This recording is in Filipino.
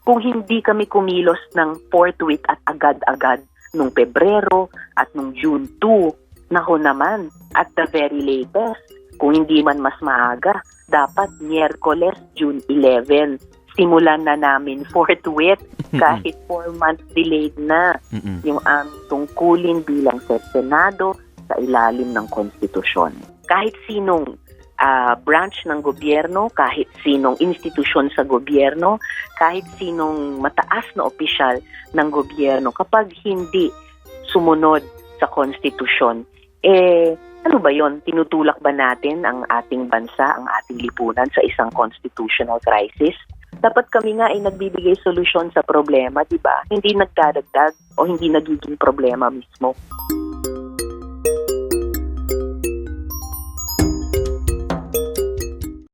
kung hindi kami kumilos ng forthwith at agad-agad nung Pebrero at nung June 2, naho naman, at the very latest, kung hindi man mas maaga, dapat Miyerkules, June 11. Simulan na namin forthwith kahit 4 months delayed na yung aming tungkulin bilang sa Senado sa ilalim ng konstitusyon. Kahit sinong branch ng gobyerno, kahit sinong institusyon sa gobyerno, kahit sinong mataas na opisyal ng gobyerno, kapag hindi sumunod sa konstitusyon, ano ba yon? Tinutulak ba natin ang ating bansa, ang ating lipunan sa isang constitutional crisis? Dapat kami nga ay nagbibigay solusyon sa problema, di ba? Hindi nagdadagdag o hindi nagiging problema mismo.